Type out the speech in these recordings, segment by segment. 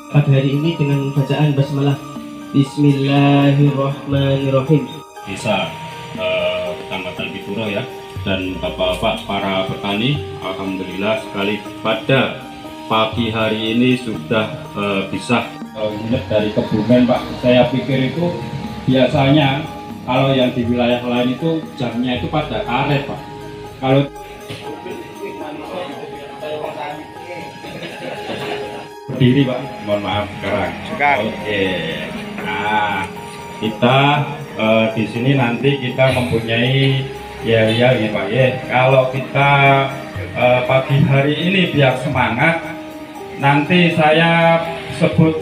Pada hari ini dengan bacaan basmalah. Bismillahirrahmanirrahim. Desa Kecamatan Pituro ya, dan bapak-bapak para petani, alhamdulillah sekali pada pagi hari ini sudah bisa lihat dari kebumen Pak. Saya pikir itu biasanya kalau yang di wilayah lain itu jamnya itu pada karet Pak. Kalau berdiri Pak, mohon maaf sekarang. Oke. Nah, kita di sini nanti kita mempunyai ya ini Pak ya. Kalau kita pagi hari ini biar semangat, nanti saya sebut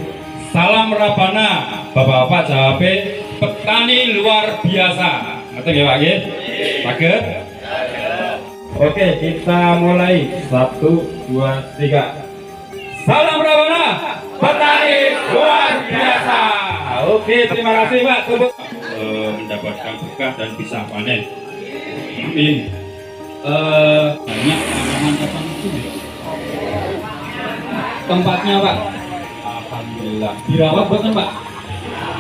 salam Rabana, bapak-bapak jawab petani luar biasa. Ngerti ya Pak ya? Paket? Oke, kita mulai 1, 2, 3. Salam Rabana, petani luar biasa. Oke, terima kasih Pak. Mendapatkan berkah dan bisa panen. Amin. Banyak tanaman kacang itu ya. Tempatnya Pak, alhamdulillah. Dirawat bukan Pak?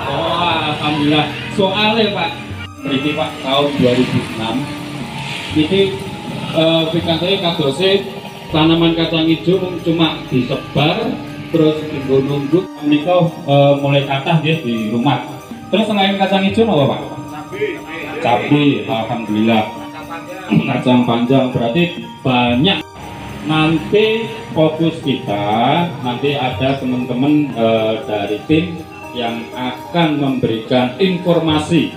Oh, alhamdulillah. Soalnya Pak, ini Pak tahun 2006 ini PKT kadose tanaman kacang hijau cuma disebar terus nunggu menikah mulai kathah dia di rumah. Terus selain kacang hijau apa Pak? Cabai, alhamdulillah. Kacang panjang berarti banyak. Nanti fokus kita nanti ada teman-teman dari tim yang akan memberikan informasi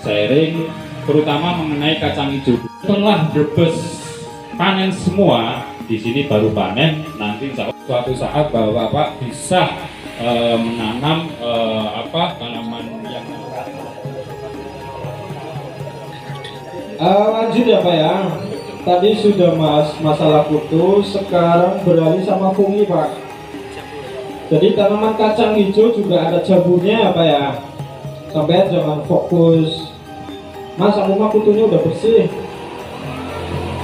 sharing terutama mengenai kacang hijau. Setelah brebes panen semua, di sini baru panen, nanti suatu saat bapak-bapak bisa menanam tanaman yang lanjut ya Pak ya. Tadi sudah masalah kutu, sekarang beralih sama fungi Pak. Jadi tanaman kacang hijau juga ada jamurnya ya Pak ya. Sampai jangan fokus Mas, rumah kutunya udah bersih,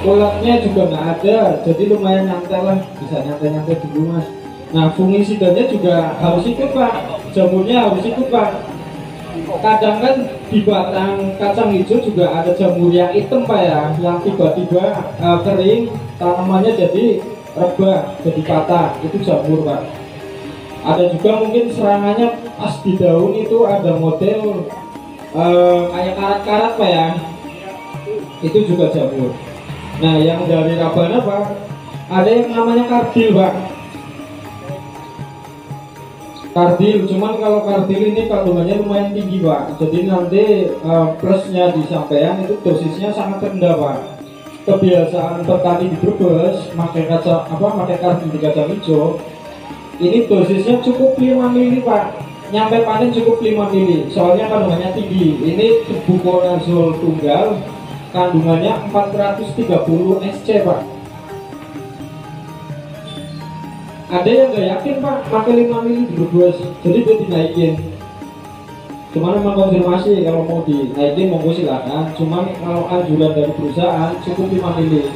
ulatnya juga nggak ada, jadi lumayan nyantai lah, bisa nyantai-nyantai dulu Mas. Nah, fungisidanya juga harus ikut Pak, jamurnya harus ikut Pak. Kadang kan di batang kacang hijau juga ada jamur yang hitam Pak ya, yang tiba-tiba kering, tanamannya jadi rebah, jadi patah, itu jamur Pak. Ada juga mungkin serangannya pas di daun itu ada model kayak karat-karat Pak ya, itu juga jamur. Nah, yang dari Rabana Pak, ada yang namanya kardil Pak. Kardil, cuman kalau kardil ini kandungannya lumayan tinggi Pak. Jadi nanti plusnya di sampean itu dosisnya sangat rendah Pak. Kebiasaan petani di Brebes pakai kardil di kacang hijau, ini dosisnya cukup 5 mili Pak. Nyampe panen cukup 5 mili. Soalnya kandungannya tinggi. Ini buconazol tunggal, kandungannya 430 SC Pak. Ada yang nggak yakin Pak pakai 5 mili di Brebes, jadi dia dinaikin. Cuman memang konfirmasi kalau mau dinaikin monggo silakan. Cuman kalau anjuran dari perusahaan cukup 5 mili.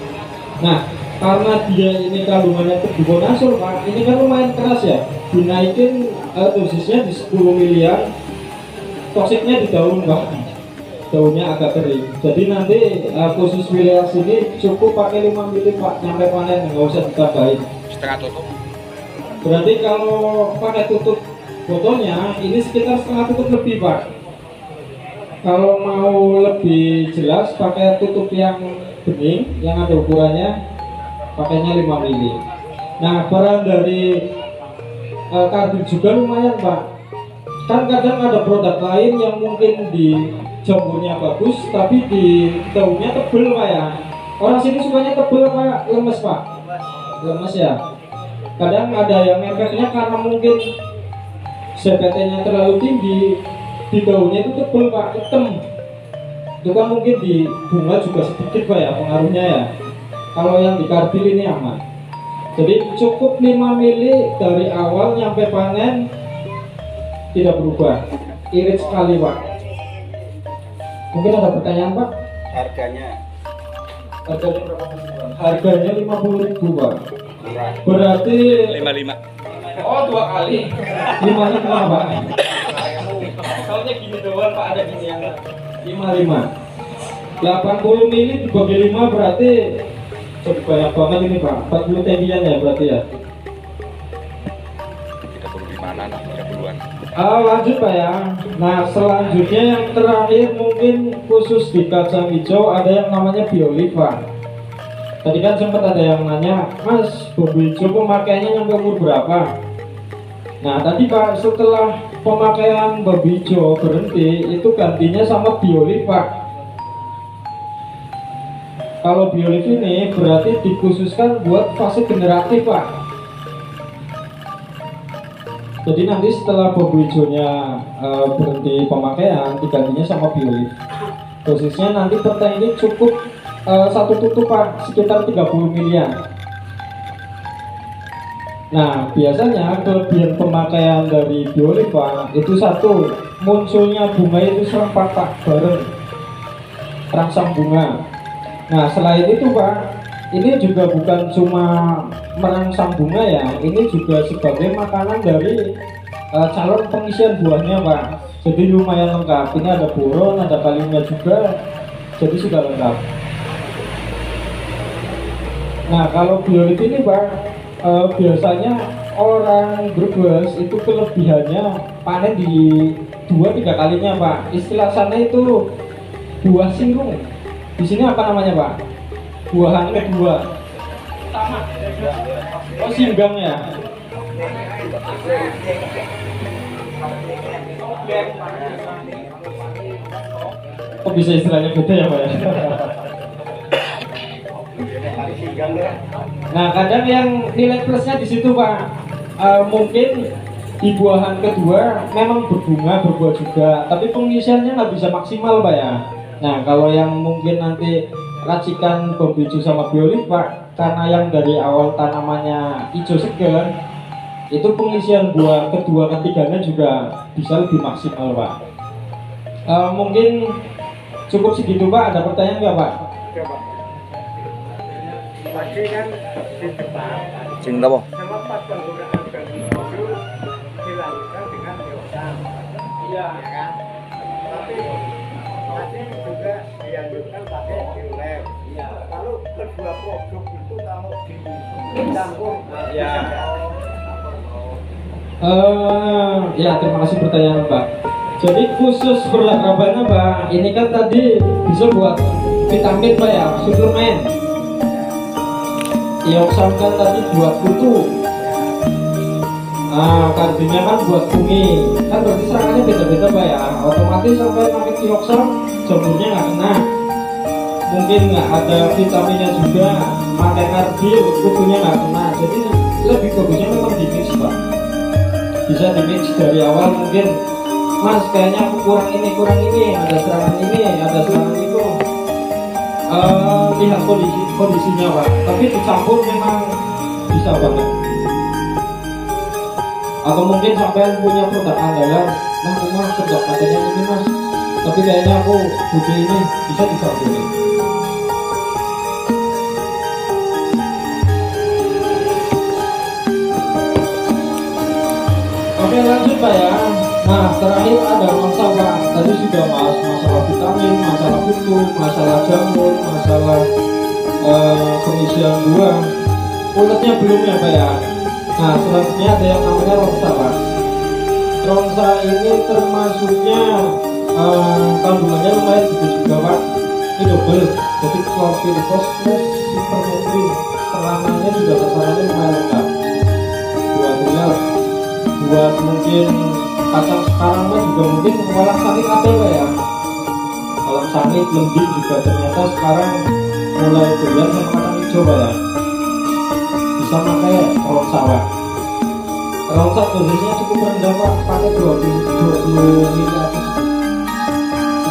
Nah, karena dia ini kandungannya buconazol Pak, ini kan lumayan keras ya. Dinaikin dosisnya di 10 miliar. Toksiknya di daun Pak. Daunnya agak kering. Jadi nanti khusus wilayah sini cukup pakai 5 mili Pak, nyampe panen nggak usah ditambahin. Setengah tutup. Berarti kalau pakai tutup botolnya ini sekitar setengah tutup lebih Pak. Kalau mau lebih jelas pakai tutup yang bening yang ada ukurannya, pakainya 5 mili. Nah, peran dari kardil juga lumayan Pak. Kan kadang ada produk lain yang mungkin di jamurnya bagus tapi di daunnya tebel Pak ya. Orang sini sukanya tebel Pak, lemes Pak. Lemes ya. Kadang ada yang efeknya karena mungkin CPT-nya terlalu tinggi, di daunnya itu tebel Pak, hitam. Itu kan mungkin di bunga juga sedikit Pak ya pengaruhnya ya. Kalau yang di kardil ini aman. Jadi cukup 5 mili dari awal nyampe panen, tidak berubah. Irit sekali Pak. Mungkin ada pertanyaan Pak? Harganya Berapa? Harganya 50.000 Pak. Berarti 55. oh 2 kali 55 Pak. Soalnya gini doang Pak, ada gini yang 55 80 mili dibagi 5 berarti jadi banyak banget ini Pak. 40 tendian ya berarti ya. 35-an, 30-an. Lanjut Pak ya. Nah selanjutnya yang terakhir mungkin khusus di kacang hijau ada yang namanya Bioliva. Tadi kan sempat ada yang nanya, Mas, bambu hijau pemakaiannya sampai umur berapa? Nah tadi Pak, setelah pemakaian bambu hijau berhenti, itu gantinya sama Bioliva. Kalau Bioliva ini berarti dikhususkan buat fase generatif Pak. Jadi nanti setelah bambu hijaunya berhenti pemakaian, digantinya sama Bioliva. Dosisnya nanti per tank ini cukup satu tutup Pak, sekitar 30 miliar. Nah biasanya kelebihan pemakaian dari Bioliva itu satu, munculnya bunga itu serempak Pak, bareng rangsang bunga. Nah selain itu Pak, ini juga bukan cuma merangsang bunga ya, ini juga sebagai makanan dari calon pengisian buahnya Pak. Jadi lumayan lengkap, ini ada boron, ada kaliumnya juga, jadi sudah lengkap. Nah kalau Bioliva ini Pak, biasanya orang Brebes itu kelebihannya panen di 2-3 kalinya Pak. Istilah sana itu buah singgung. Di sini apa namanya Pak? Buahan kedua. Sama. Oh singgang ya. Oh bisa istilahnya beda ya Pak ya. Nah kadang yang nilai plusnya di situ Pak, mungkin di buahan kedua memang berbunga berbuah juga, tapi pengisiannya nggak bisa maksimal Pak ya. Nah kalau yang mungkin nanti racikan bambu hijau sama Bioliva, karena yang dari awal tanamannya hijau segar, itu pengisian buah kedua ketiganya juga bisa lebih maksimal Pak. Mungkin cukup segitu Pak. Ada pertanyaan nggak Pak? Tadi kan di depan Sing apa? sama pas penggunaan bambu dilakukan dengan biota, Iya. ya kan? Tapi tadi juga dianjurkan pakai biolet. Lalu kedua produk itu kalau dicampur, Ya. bisa Ya terima kasih pertanyaan Pak. Jadi khusus perlengkapannya Pak, ini kan tadi bisa buat vitamin Pak ya, suplemen. Ioxam kan tadi buat kutu. Nah, kardinya kan buat fungi, kan berarti serangannya beda-beda Pak ya. Otomatis sampai pakai Kioxer, jamurnya nggak kena. Mungkin nggak ada vitaminnya juga, pakai kardi, kutunya nggak kena. Jadi lebih bagusnya memang di mix Pak. Bisa di mix dari awal mungkin, Mas kayaknya aku kurang ini, ada serangan ini, ada serangan itu. Lihat kondisinya Pak. Tapi dicampur memang bisa banget. Atau mungkin sampai punya produk andalan, nah aku mah produk katanya ini Mas, tapi kayaknya aku butuh ini, bisa dicampur. Oke lanjut Pak ya. Nah terakhir ada masalah, tadi sudah masalah vitamin, masalah kutu, masalah jamur, masalah pengisian buah. Uletnya belum ya Pak ya. Nah selanjutnya ada yang namanya ronsa Pak. Ronsa ini termasuknya kandungannya lumayan gede juga Pak. Ini double, jadi klorpirifos plus supermetrin. Serangannya juga sasarannya lumayan lengkap. Buat mungkin kacang sekarang mah juga mungkin walang sangit ada Pak ya. Walang sangit lembing juga ternyata sekarang mulai doyan sama kacang hijau Pak ya. Bisa pakai ronsa Pak. Ronsa dosisnya cukup rendah Pak, pakai 20 ml.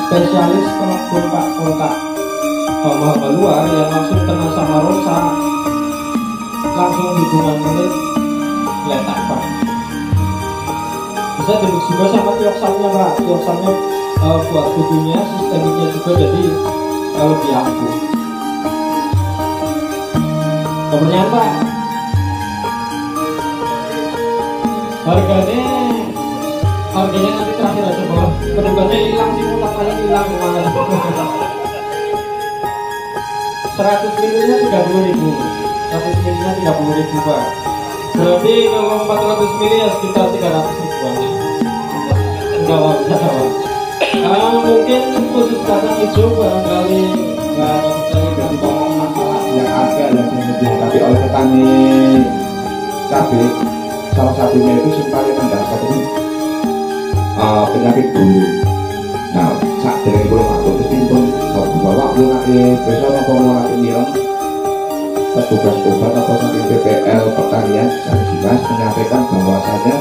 Spesialis pengebun Pak kontak hama luar yang langsung kena sama ronsa, langsung hitungan menit letak Pak. Bisa dimix juga sama Kioxernya Pak. Kioxernya buat kutunya, sistemiknya juga jadi lebih ampuh. Pertanyaan Pak, harganya nanti terakhir aja Pak. Penugasannya hilang sih, mutasinya hilang kemarin. 100 ml-nya 30.000, 100 ml-nya 30.000 Pak. Berarti kalau 400 ml ya sekitar 300.000-an. Enggak Pak. Mungkin khusus kacang hijau barangkali nggak ada percaya dari masalah yang ada yang lebih, tapi oleh petani cabai salah satunya itu yang paling mendasar itu penyakit bulu. Nah, saat dari itu aku pun bawa aku nanti besok apa mau nanti nyiram petugas obat atau sakit BPL pertanian Jelas menyampaikan bahwasanya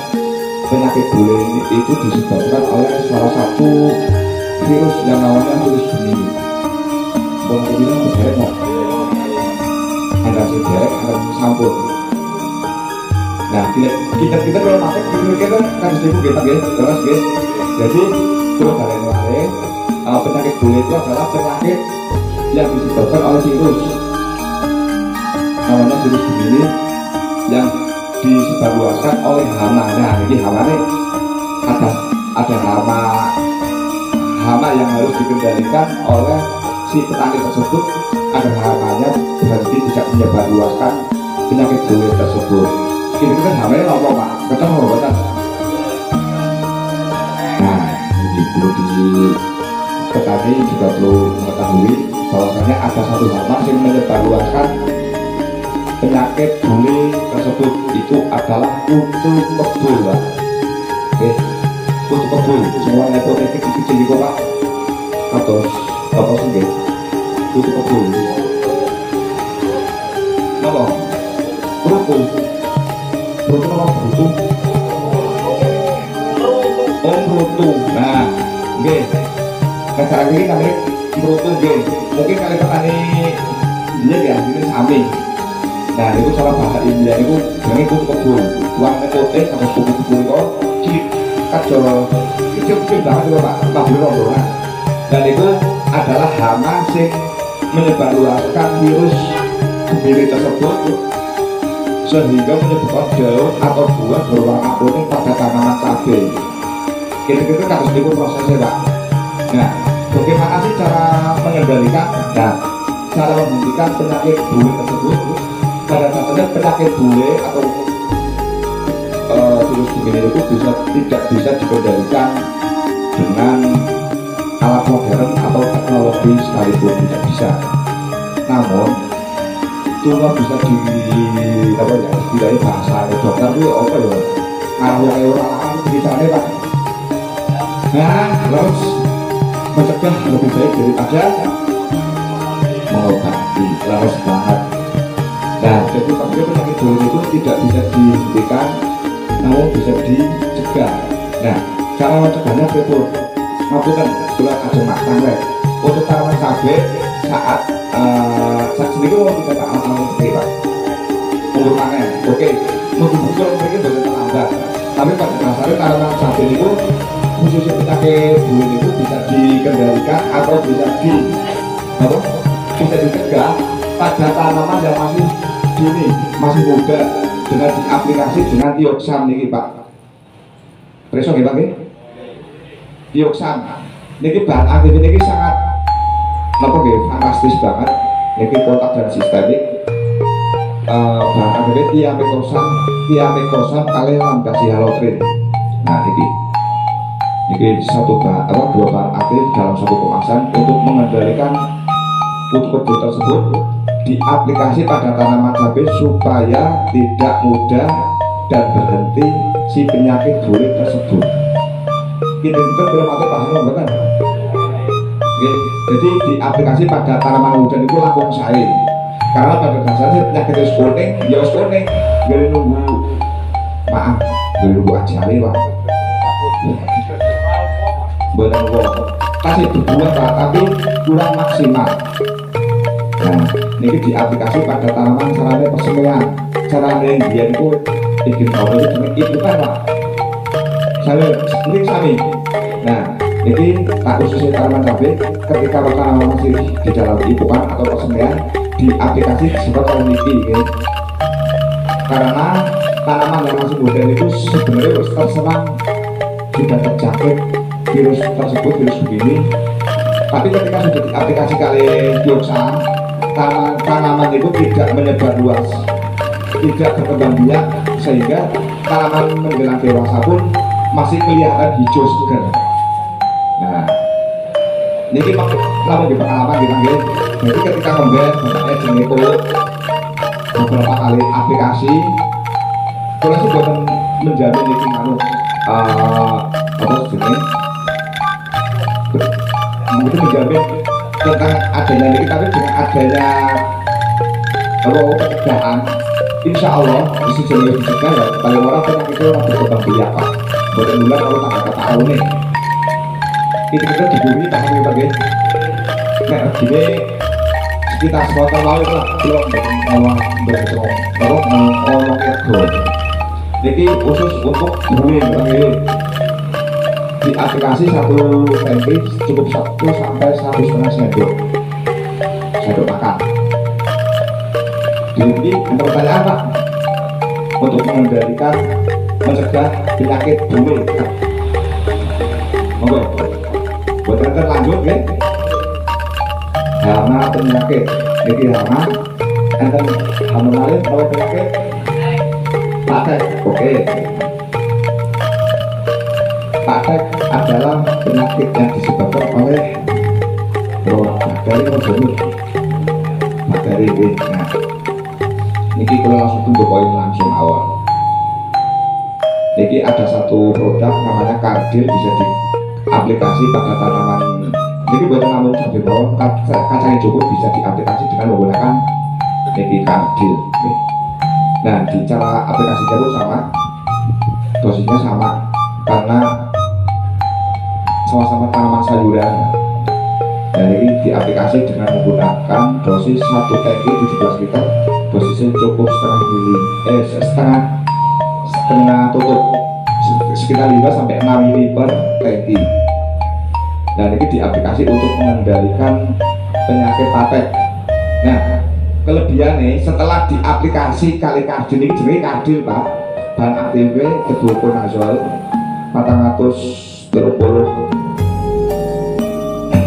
penyakit bulu ini itu disebabkan oleh salah satu virus yang namanya virus gemini. Kemudian berderek ada sederek, ada sampul. Nah, kita kalau pakai kita kan sibuk kita terus jadi kalau kalian lain penyakit bulu itu adalah penyakit yang disebabkan oleh virus namanya virus gemini yang disebarluaskan oleh hama. Nah, jadi hama ini ada hama yang harus dikendalikan oleh si petani tersebut agar hamanya berhenti tidak menyebarluaskan penyakit bulu tersebut. Ini kan hamanya apa Pak? Betul apa betul? Nah, jadi perlu petani juga perlu mengetahui bahwasanya ada satu hama yang menyebarluaskan penyakit bulu tersebut, itu adalah kutu kebul Pak. Oke, kutu kebul semuanya protein kecil itu Pak atau apa sih kutu kebul apa? Beruku apa beruku? Beruku. Nah, oke. Sekarang ini kami beruku mungkin kali petani ini ya ini sami. Nah, itu salah bahasa India itu yang ikut kebun uang metode sama kubu kebun kok kacau kecil banget itu Pak, kabel rombongan. Dan itu adalah hama yang menyebarluaskan virus gemini tersebut sehingga menyebabkan daun atau buah berwarna kuning pada tanaman cabai. Kita harus ikut prosesnya Pak. Nah, bagaimana sih cara mengendalikan dan cara menghentikan penyakit bulu tersebut? Pada dasarnya penyakit bule atau virus gemini itu tidak bisa dikendalikan dengan alat modern atau teknologi sekalipun, tidak bisa. Namun cuma bisa istilahnya bahasa dokter itu apa ya? ngaruh orang tulisannya Pak. Nah, terus mencegah lebih baik daripada mengobati, terus banget. Nah, jadi apabila penyakit bulu itu tidak bisa dihentikan, namun bisa dicegah. Nah, cara mencegahnya betul. Ngapunten, kula ajeng matang rek. Untuk tanaman cabai saat sendiri kalau kita amal seperti Pak. Umur panen, oke. Mungkin mungkin terlambat. Tapi pada dasarnya tanaman cabai itu khususnya penyakit bulu itu bisa dikendalikan atau bisa dicegah pada tanaman yang masih dini, masih muda dengan diaplikasi dengan dioksam nih Pak. Preso nggih Pak nggih? Dioksam. Niki bahan aktif ini sangat napa nggih fantastis banget. Niki kotak dan sistemik. Bahan aktif tiamekosam kalian lambdasyhalotrin. Nah niki satu bahan dua bahan aktif dalam satu kemasan untuk mengendalikan kutu-kutu tersebut diaplikasi pada tanaman cabai supaya tidak mudah dan berhenti si penyakit bulik tersebut. Ini belum ada paham kan? Jadi diaplikasi pada tanaman hujan itu langsung saya. Karena pada dasarnya penyakit itu kuning, ya kuning. Gak nunggu, maaf, gak nunggu aja Pak. Benar kok. Kasih dukungan Pak, tapi kurang maksimal. Nah, ini diaplikasi pada tanaman caranya persemian. Caranya yang dia itu bikin tahu itu kan Pak. Sami. Nah, ini tak khususnya tanaman cabai ketika tanaman masih di dalam ibukan atau persemian diaplikasi seperti ini. Karena tanaman yang masih muda itu sebenarnya terserang sudah terjangkit virus tersebut, virus begini. Tapi ketika sudah diaplikasi kali dioksam, tanaman itu tidak menyebar luas, tidak berkembang biak, sehingga tanaman menjelang dewasa pun masih kelihatan hijau segar. Nah, ini lalu di pengalaman kita nggih. Jadi ketika ngembet, misalnya jenis beberapa kali aplikasi, kalau sih buat menjamin ini apa jenis, mungkin menjamin tentang adanya ini, tapi dengan adanya pencegahan, insya Allah isi jenis dicegah ya paling orang penyakit itu berkembang biak Pak. Buat bulan kalau tak tahu nih, kita di bumi paham ya Pak. Nah gini sekitar 10 tahun lalu lah belum ngomong ego. Jadi khusus untuk bumi Pak, diaplikasi 1 cm cukup 1 sampai 1,5 sendok makan. Jadi ada pertanyaan Pak untuk mengendalikan mencegah penyakit bulu. Monggo buat rekan lanjut ya. Hama penyakit jadi hama enten hama lain kalau penyakit patek. Oke, patek adalah penyakit yang disebabkan oleh bakteri tersebut, bakteri ini. Nah ini kalau langsung tunjuk poin langsung awal. Jadi ada satu produk namanya Kardil, bisa diaplikasi pada tanaman. Jadi buat tanaman cabai bawang kacang hijau bisa diaplikasi dengan menggunakan ini Kardil. Nah di cara aplikasinya pun sama, dosisnya sama karena sama-sama tanaman sayuran. Dan ini diaplikasi dengan menggunakan dosis 1 tangki 17 liter, dosisnya cukup setengah tutup sekitar 5 sampai 6 ml per tangki. Dan ini diaplikasi untuk mengendalikan penyakit patek. Nah kelebihannya setelah diaplikasi kali Kardil ini jenis Kardil Pak, bahan aktifnya ketoconazole 430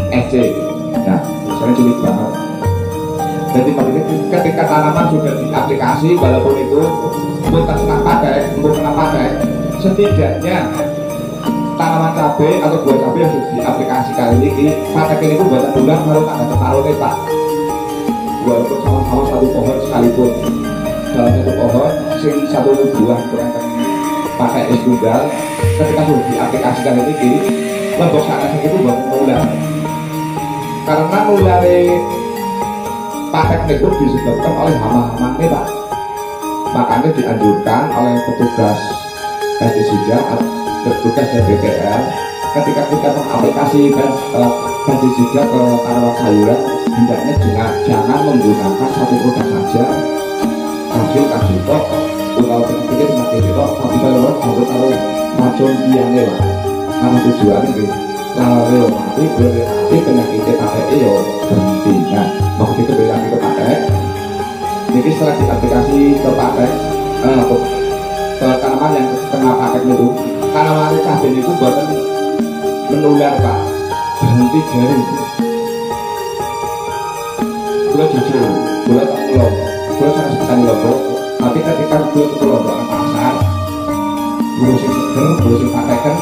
SC. Nah misalnya cilik banget. Jadi ketika tanaman sudah diaplikasi, walaupun itu untuk kena pakai, setidaknya tanaman cabai atau buah cabai yang sudah diaplikasi kali ini, patek ini buatan bulan baru tanda tertaruh nih Pak. Walaupun sama-sama satu pohon sekalipun, dalam satu pohon sing satu buah kurang pakai tunggal ketika sudah diaplikasikan ini lombok sanes itu buat nular karena nulare paket itu disebabkan oleh hama-hama ini Pak, makanya dianjurkan oleh petugas pestisida petugas DPR ketika kita mengaplikasikan pestisida ke tanaman sayuran hendaknya jangan menggunakan satu produk saja kasih kok kalau pikir semakin itu tapi kalau harus taruh racun piane Pak karena tujuannya gitu lalu mati berarti penyakitnya pakai yo berhenti. Nah waktu itu bilang itu pakai jadi setelah diaplikasi ke pakai ke tanaman yang kena pakai itu tanaman cabai itu buatan menular Pak berhenti jari gue jujur gue tak ngelok gue sangat bisa ngelok tapi ketika gue ke lombok pasar gue sih seger gue sih pakaikan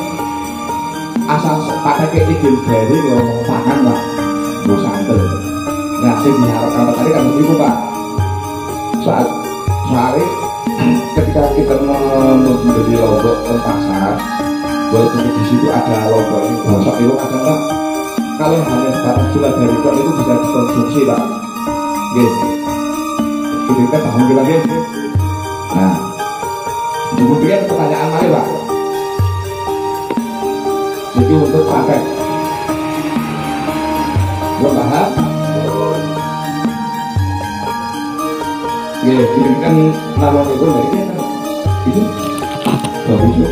asal pakai kayak ini dari ngomong pangan Pak gue santel. Nah sih diharapkan tadi kan begitu Pak saat hari ketika kita menjadi lombok ke pasar walaupun di situ ada lombok ini bosok itu ada Pak kalau hanya sebatas gula dari itu bisa dikonsumsi Pak gitu kita paham lagi. Nah kemudian pertanyaan mana Pak jadi untuk pakai belum paham ya diberikan nama itu dari ini bagus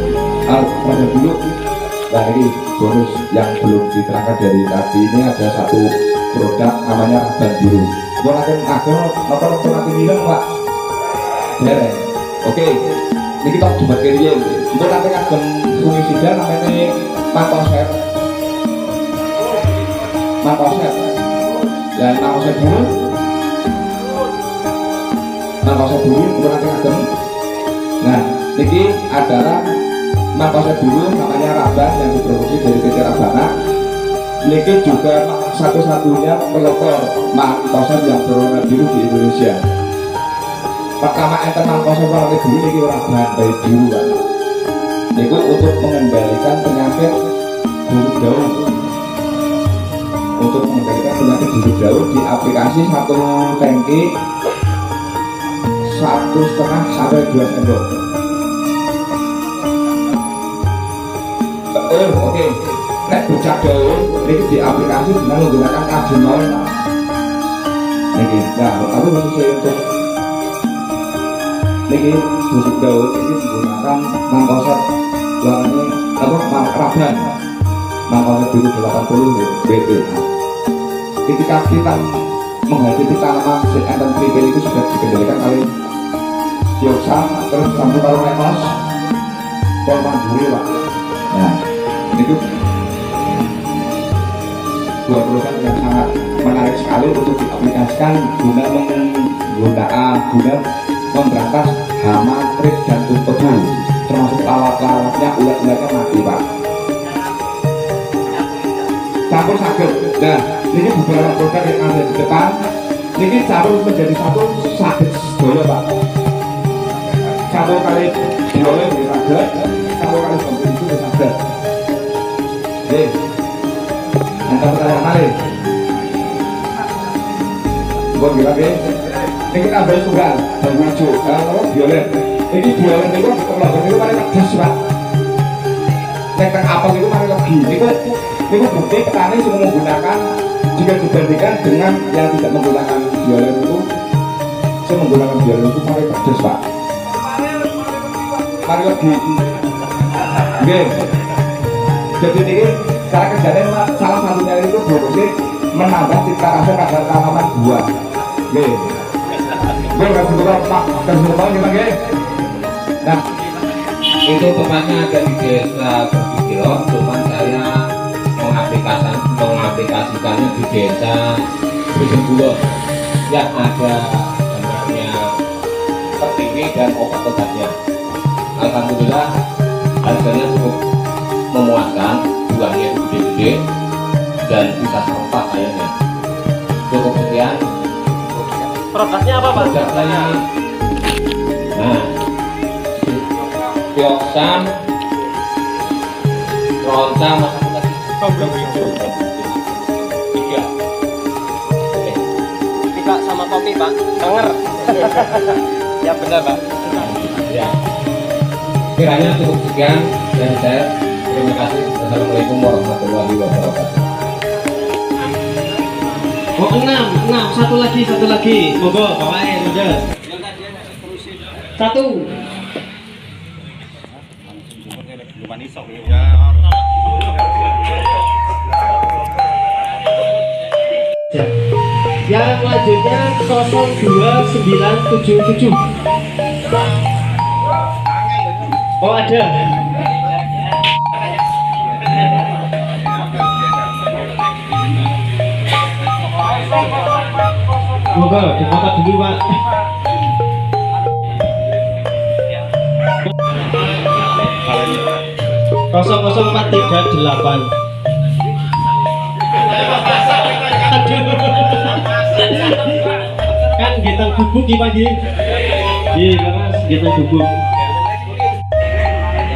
pada dulu. Nah ini bonus yang belum diterangkan dari tadi ini ada satu produk namanya Raban Biru buat apa nanti bilang Pak ya oke ini kita coba kiri untuk nanti akan fungisida namanya Makoset dan Makoset dulu untuk nanti akan nah ini adalah Makoset dulu namanya Raban yang diproduksi dari PT Rabana ini juga satu-satunya pelopor Makoset yang berwarna biru di Indonesia. Pertama enten Makoset warna biru ini Raban dari biru Pak itu untuk mengendalikan penyakit buruk daun di aplikasi satu tangki 1,5 sampai 2 sendok. Oke. Nek bucak daun ini diaplikasi dengan menggunakan kardinal. Niki, nah, tapi khususnya untuk niki busuk daun ini menggunakan Makoset warnanya Raban Makoset biru 80 BT. Ketika kita menghadapi tanaman enten tripel itu sudah dikendalikan oleh Dioksa terus sampai kalau Lemos Polman Duri Pak. Nah itu dua perusahaan yang sangat menarik sekali untuk diaplikasikan guna memberantas hama, trik dan tebu termasuk alat-alatnya ulat-ulatnya mati Pak. Campur sakit. Nah ini beberapa produk yang ada di depan ini campur menjadi satu sakit sedoyo Pak. Campur kali boleh bisa sakit, campur kali bambu itu bisa sakit. Oke. Yang pertanyaan kali buat bilang ya ini kita ambil tunggal dan maju kalau violet ini violet itu kalau itu paling pedas Pak cek apa itu paling lebih itu bukti petani semua menggunakan jika dibandingkan dengan yang tidak menggunakan violet itu saya menggunakan violet itu paling pedas Pak paling lebih oke jadi ini cara kerjanya salah satunya itu produksi menambah cita rasa pada tanaman buah. Oke. Gue kasih tahu Pak, kasih tahu gimana ya? Nah, itu tempatnya ada di desa Berpikiro, cuman saya mengaplikasikannya di desa Bujenggulo yang ada gambarnya pertiwi dan obat-obatnya. Alhamdulillah hasilnya cukup memuaskan, buahnya itu gede-gede dan bisa serempak kayaknya. Cukup sekian. Produknya apa Pak? Produknya, nah Pioksan, Ronta, masa tadi. Tiga. Oke. Tiga sama kopi Pak. Denger. Ya benar Pak. Ya. Kiranya cukup sekian dan saya terima kasih. Assalamualaikum warahmatullahi wabarakatuh. Oh 6, satu lagi. Monggo, bawain, monggo. Satu. Yang selanjutnya 02977. Oh ada. Monggo difoto dulu Pak. Kosong 0438. Kan kita gubuk iki Pak nggih. Nggih, Mas, kita gubuk.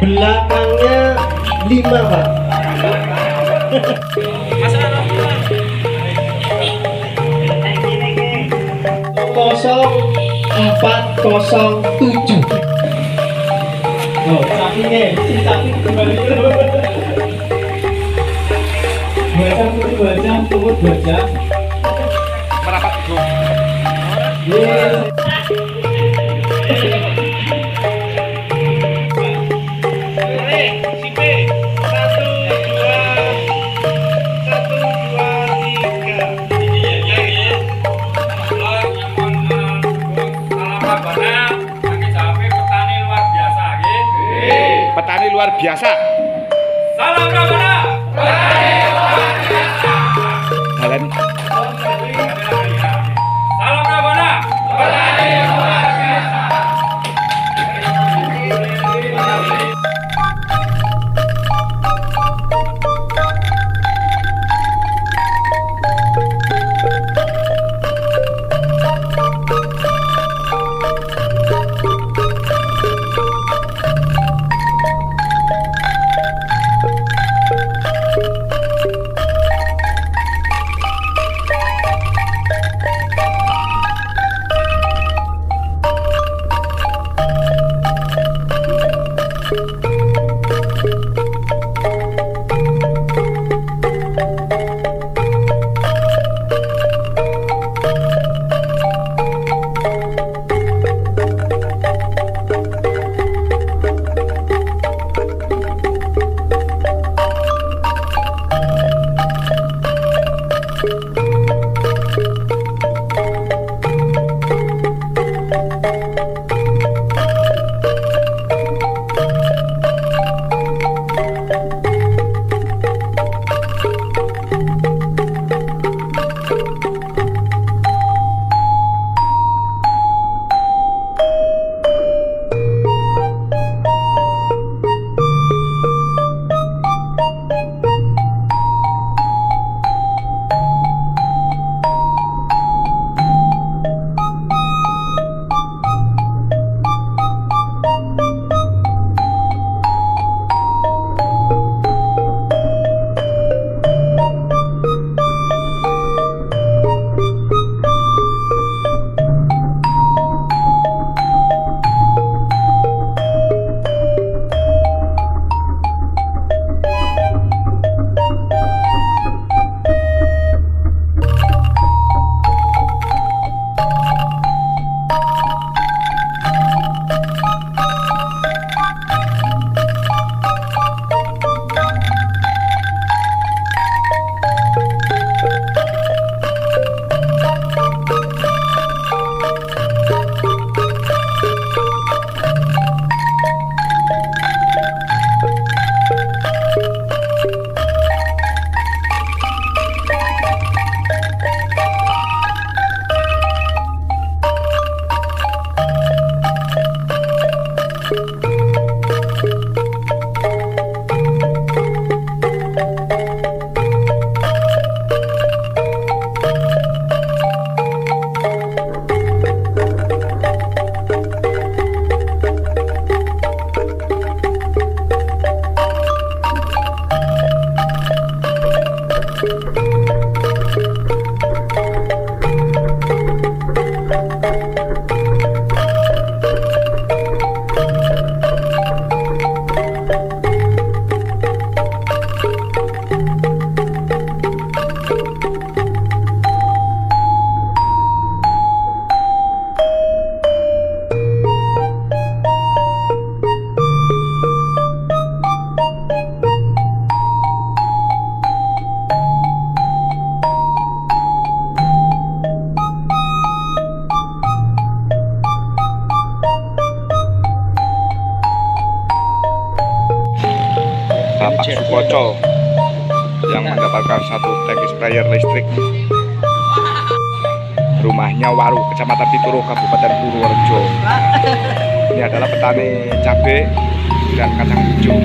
Belakangnya 5 Pak. Kosong 407. Oh, sapinya, si sapi kembali dulu. 2 jam, 2 jam, tunggu 2 jam. Merapat itu. Yes. Petani luar biasa. Salam Rabana. Jalan. Salam Rabana. Purworejo yang mendapatkan 1 tangki sprayer listrik. Rumahnya Waru, Kecamatan Pituro, Kabupaten Purworejo. Ini adalah petani cabai dan kacang hijau.